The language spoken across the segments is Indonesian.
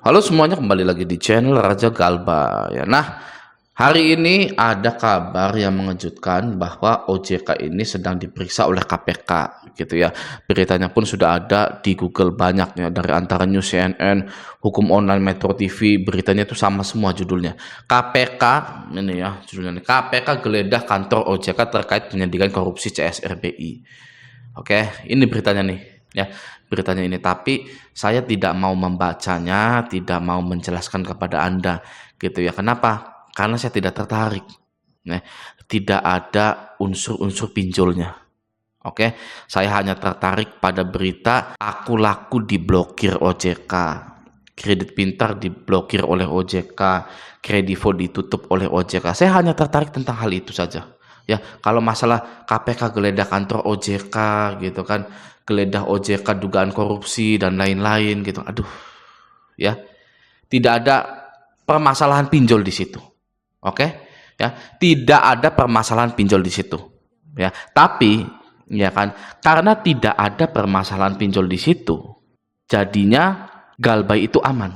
Halo semuanya, kembali lagi di channel Raja Galba ya. Nah, hari ini ada kabar yang mengejutkan bahwa OJK ini sedang diperiksa oleh KPK gitu ya. Beritanya pun sudah ada di Google banyak ya, dari antara News CNN, Hukum Online, Metro TV, beritanya itu sama semua judulnya. KPK ini ya, judulnya ini, KPK geledah kantor OJK terkait penyidikan korupsi CSRBI. Oke, ini beritanya nih ya, beritanya ini. Tapi saya tidak mau membacanya, tidak mau menjelaskan kepada Anda gitu ya. Kenapa? Karena saya tidak tertarik. Nah, tidak ada unsur-unsur pinjolnya. Oke, saya hanya tertarik pada berita aku laku diblokir OJK, kredit pintar diblokir oleh OJK, kredivo ditutup oleh OJK. Saya hanya tertarik tentang hal itu saja. Ya, kalau masalah KPK geledah kantor OJK gitu kan, geledah OJK dugaan korupsi dan lain-lain gitu. Aduh, ya. Tidak ada permasalahan pinjol di situ. Oke? Ya, tidak ada permasalahan pinjol di situ. Ya, tapi ya kan, karena tidak ada permasalahan pinjol di situ, jadinya Galbay itu aman.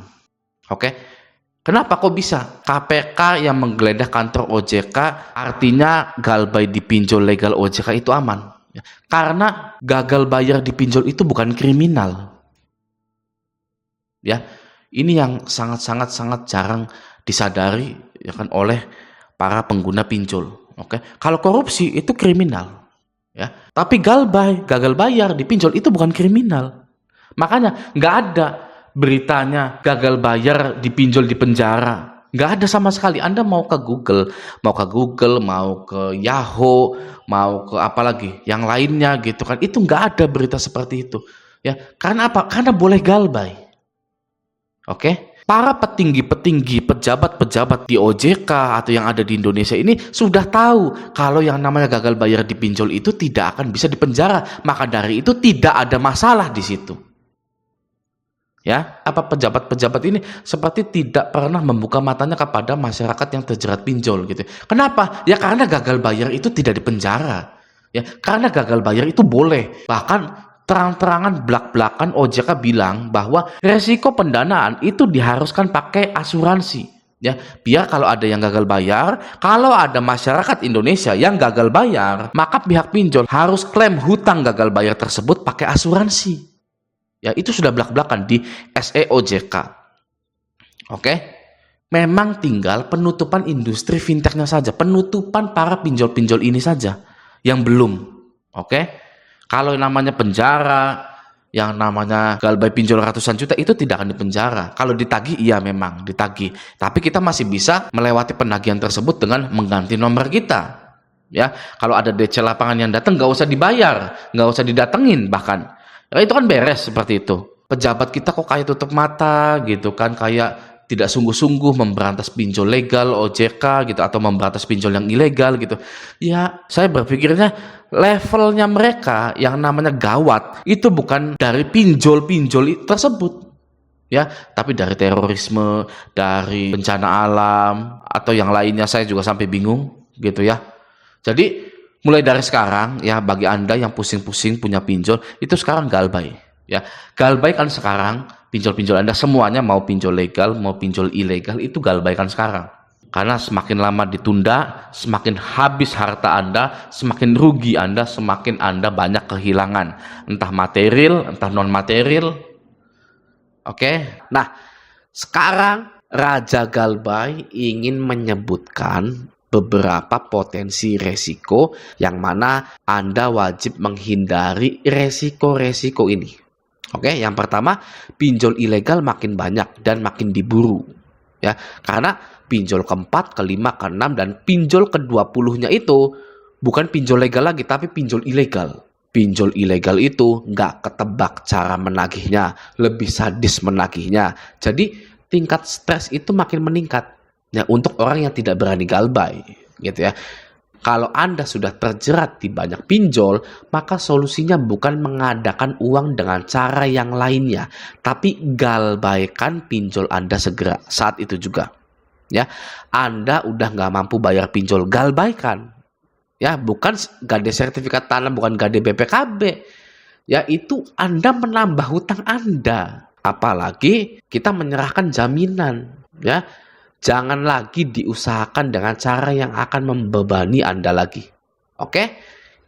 Oke? Kenapa kok bisa? KPK yang menggeledah kantor OJK artinya Galbay dipinjol legal OJK itu aman. Karena gagal bayar dipinjol itu bukan kriminal. Ya, ini yang sangat jarang disadari ya kan oleh para pengguna pinjol. Oke, kalau korupsi itu kriminal. Ya, tapi Galbay gagal bayar dipinjol itu bukan kriminal. Makanya nggak ada beritanya gagal bayar dipinjol di penjara. Nggak ada sama sekali. Anda mau ke Google, mau ke Yahoo, mau ke apa lagi, yang lainnya gitu kan. Itu nggak ada berita seperti itu. Ya, karena apa? Karena boleh Galbay. Oke? Para petinggi-petinggi, pejabat-pejabat di OJK atau yang ada di Indonesia ini sudah tahu kalau yang namanya gagal bayar dipinjol itu tidak akan bisa dipenjara. Maka dari itu tidak ada masalah di situ. Ya, apa pejabat-pejabat ini seperti tidak pernah membuka matanya kepada masyarakat yang terjerat pinjol gitu. Kenapa? Ya karena gagal bayar itu tidak dipenjara. Ya, karena gagal bayar itu boleh. Bahkan terang-terangan belak-belakan OJK bilang bahwa resiko pendanaan itu diharuskan pakai asuransi. Ya, biar kalau ada yang gagal bayar, kalau ada masyarakat Indonesia yang gagal bayar, maka pihak pinjol harus klaim hutang gagal bayar tersebut pakai asuransi. Ya, itu sudah belak-belakan di SEOJK. Oke? Memang tinggal penutupan industri fintechnya saja, penutupan para pinjol-pinjol ini saja yang belum. Oke? Kalau namanya penjara, yang namanya Galbay pinjol ratusan juta itu tidak akan dipenjara. Kalau ditagih, iya memang ditagih. Tapi kita masih bisa melewati penagihan tersebut dengan mengganti nomor kita. Ya, kalau ada DC lapangan yang datang, nggak usah dibayar, nggak usah didatengin bahkan. Ya, itu kan beres seperti itu. Pejabat kita kok kayak tutup mata gitu kan, kayak tidak sungguh-sungguh memberantas pinjol legal OJK gitu atau memberantas pinjol yang ilegal gitu. Ya, saya berpikirnya levelnya mereka yang namanya gawat itu bukan dari pinjol-pinjol tersebut. Ya, tapi dari terorisme, dari bencana alam atau yang lainnya, saya juga sampai bingung gitu ya. Jadi mulai dari sekarang ya, bagi Anda yang pusing-pusing punya pinjol, itu sekarang Galbay. Ya, Galbay kan sekarang pinjol-pinjol Anda semuanya, mau pinjol legal, mau pinjol ilegal, itu Galbay kan sekarang. Karena semakin lama ditunda, semakin habis harta Anda, semakin rugi Anda, semakin Anda banyak kehilangan. Entah material, entah non-material. Oke? Nah, sekarang Raja Galbay ingin menyebutkan beberapa potensi resiko yang mana Anda wajib menghindari resiko-resiko ini. Oke, yang pertama, pinjol ilegal makin banyak dan makin diburu. Ya, karena pinjol keempat, kelima, keenam, dan pinjol ke-20-nya itu bukan pinjol legal lagi, tapi pinjol ilegal. Pinjol ilegal itu nggak ketebak cara menagihnya, lebih sadis menagihnya. Jadi tingkat stres itu makin meningkat. Ya, untuk orang yang tidak berani Galbay, gitu ya. Kalau Anda sudah terjerat di banyak pinjol, maka solusinya bukan mengadakan uang dengan cara yang lainnya, tapi galbaikan pinjol Anda segera saat itu juga. Ya, Anda udah nggak mampu bayar pinjol, galbaikan. Ya, bukan gade sertifikat tanah, bukan gade BPKB. Ya, itu Anda menambah hutang Anda. Apalagi kita menyerahkan jaminan, ya. Jangan lagi diusahakan dengan cara yang akan membebani Anda lagi. Oke?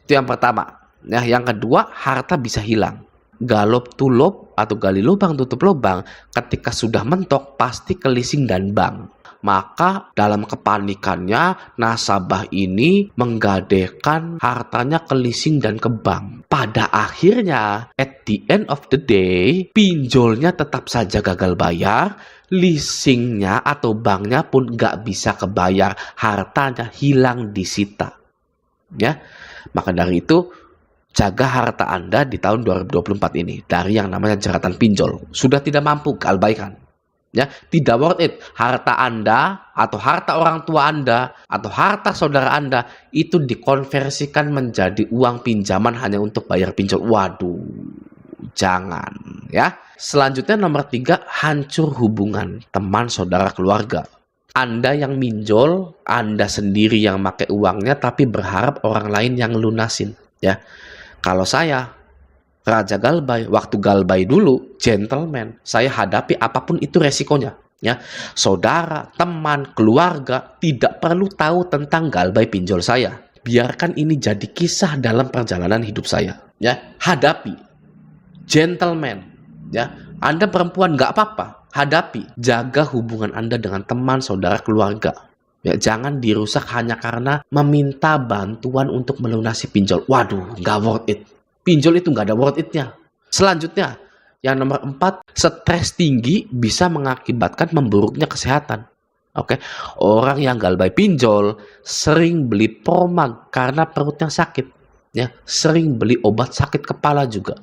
Itu yang pertama. Nah, yang kedua, harta bisa hilang. Galop tulop atau gali lubang tutup lubang, ketika sudah mentok pasti ke leasing dan bank. Maka dalam kepanikannya nasabah ini menggadaikan hartanya ke leasing dan ke bank. Pada akhirnya at the end of the day pinjolnya tetap saja gagal bayar, leasingnya atau banknya pun nggak bisa kebayar, hartanya hilang disita. Ya, maka dari itu jaga harta Anda di tahun 2024 ini dari yang namanya jeratan pinjol. Sudah tidak mampu galbaikan. Ya, tidak worth it. Harta Anda atau harta orang tua Anda atau harta saudara Anda itu dikonversikan menjadi uang pinjaman hanya untuk bayar pinjol. Waduh, jangan ya. Selanjutnya nomor 3, hancur hubungan teman, saudara, keluarga. Anda yang minjol, Anda sendiri yang pakai uangnya tapi berharap orang lain yang lunasin, ya. Kalau saya Raja Galbay, waktu Galbay dulu, gentleman, saya hadapi apapun itu resikonya. Ya, saudara, teman, keluarga tidak perlu tahu tentang Galbay pinjol saya. Biarkan ini jadi kisah dalam perjalanan hidup saya. Ya, hadapi, gentleman. Ya, Anda perempuan nggak apa-apa, hadapi, jaga hubungan Anda dengan teman, saudara, keluarga. Ya, jangan dirusak hanya karena meminta bantuan untuk melunasi pinjol. Waduh, nggak worth it. Pinjol itu nggak ada worth it-nya. Selanjutnya, yang nomor 4, stres tinggi bisa mengakibatkan memburuknya kesehatan. Oke, orang yang galbay pinjol sering beli Promag karena perutnya sakit. Ya, sering beli obat sakit kepala juga.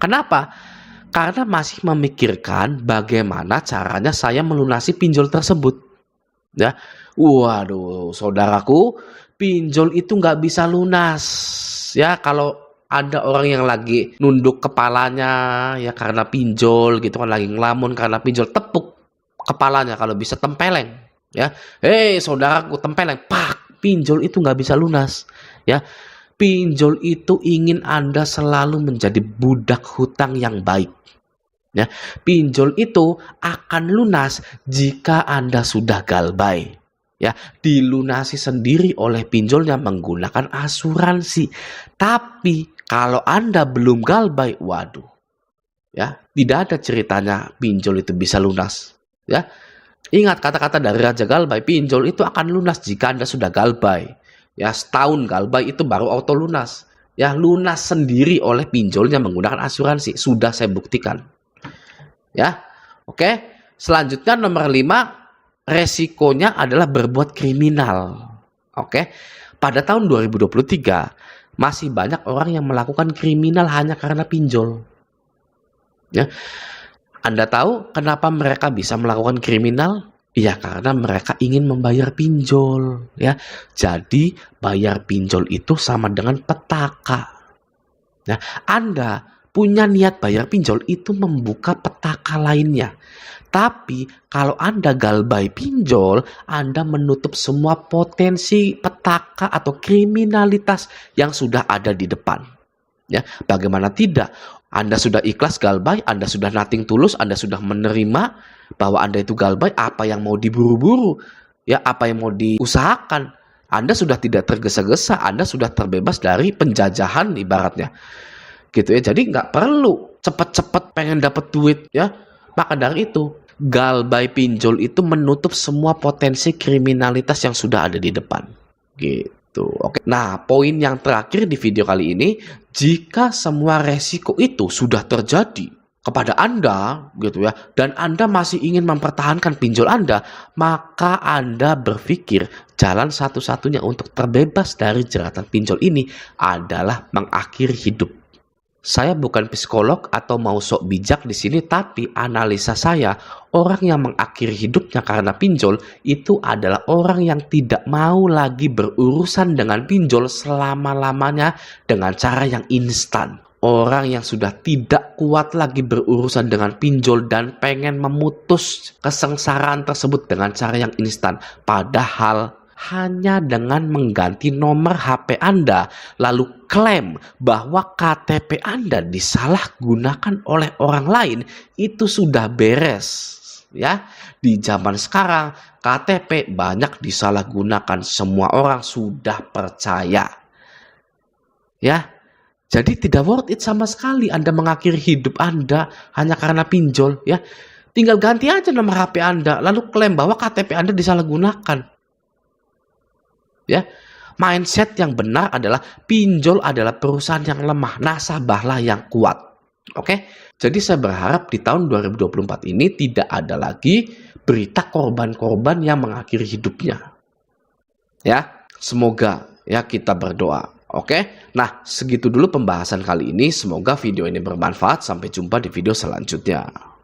Kenapa? Karena masih memikirkan bagaimana caranya saya melunasi pinjol tersebut. Ya, waduh, saudaraku, pinjol itu nggak bisa lunas. Ya, kalau ada orang yang lagi nunduk kepalanya ya karena pinjol gitu kan, lagi ngelamun karena pinjol, tepuk kepalanya kalau bisa, tempeleng ya. Hei saudaraku, tempeleng, pak, pinjol itu nggak bisa lunas ya. Pinjol itu ingin Anda selalu menjadi budak hutang yang baik ya. Pinjol itu akan lunas jika Anda sudah galbay ya, dilunasi sendiri oleh pinjolnya menggunakan asuransi. Tapi kalau Anda belum galbay, waduh, ya, tidak ada ceritanya pinjol itu bisa lunas. Ya, ingat kata-kata dari Raja Galbay, pinjol itu akan lunas jika Anda sudah galbay. Ya, setahun galbay itu baru auto lunas. Ya, lunas sendiri oleh pinjolnya menggunakan asuransi. Sudah saya buktikan. Ya, oke. Selanjutnya nomor 5, resikonya adalah berbuat kriminal. Oke, pada tahun 2023 masih banyak orang yang melakukan kriminal hanya karena pinjol. Ya, Anda tahu kenapa mereka bisa melakukan kriminal? Iya, karena mereka ingin membayar pinjol. Ya, jadi bayar pinjol itu sama dengan petaka. Nah, Anda punya niat bayar pinjol itu membuka petaka lainnya. Tapi kalau Anda galbay pinjol, Anda menutup semua potensi petaka atau kriminalitas yang sudah ada di depan. Ya, bagaimana tidak? Anda sudah ikhlas galbay, Anda sudah nothing tulus, Anda sudah menerima bahwa Anda itu galbay, apa yang mau diburu-buru, ya, apa yang mau diusahakan. Anda sudah tidak tergesa-gesa, Anda sudah terbebas dari penjajahan ibaratnya. Gitu ya. Jadi nggak perlu cepet-cepet pengen dapat duit ya. Maka dari itu, galbay pinjol itu menutup semua potensi kriminalitas yang sudah ada di depan. Gitu. Oke. Nah, poin yang terakhir di video kali ini, jika semua resiko itu sudah terjadi kepada Anda gitu ya, dan Anda masih ingin mempertahankan pinjol Anda, maka Anda berpikir jalan satu-satunya untuk terbebas dari jeratan pinjol ini adalah mengakhiri hidup. Saya bukan psikolog atau mau sok bijak di sini, tapi analisa saya, orang yang mengakhiri hidupnya karena pinjol itu adalah orang yang tidak mau lagi berurusan dengan pinjol selama-lamanya dengan cara yang instan. Orang yang sudah tidak kuat lagi berurusan dengan pinjol dan pengen memutus kesengsaraan tersebut dengan cara yang instan. Padahal hanya dengan mengganti nomor HP Anda, lalu klaim bahwa KTP Anda disalahgunakan oleh orang lain, itu sudah beres. Ya, di zaman sekarang KTP banyak disalahgunakan, semua orang sudah percaya. Ya, jadi tidak worth it sama sekali Anda mengakhiri hidup Anda hanya karena pinjol. Ya, tinggal ganti aja nomor HP Anda, lalu klaim bahwa KTP Anda disalahgunakan. Ya, mindset yang benar adalah pinjol adalah perusahaan yang lemah, nasabahlah yang kuat. Oke, jadi saya berharap di tahun 2024 ini tidak ada lagi berita korban-korban yang mengakhiri hidupnya. Ya, semoga ya kita berdoa. Oke, nah segitu dulu pembahasan kali ini. Semoga video ini bermanfaat. Sampai jumpa di video selanjutnya.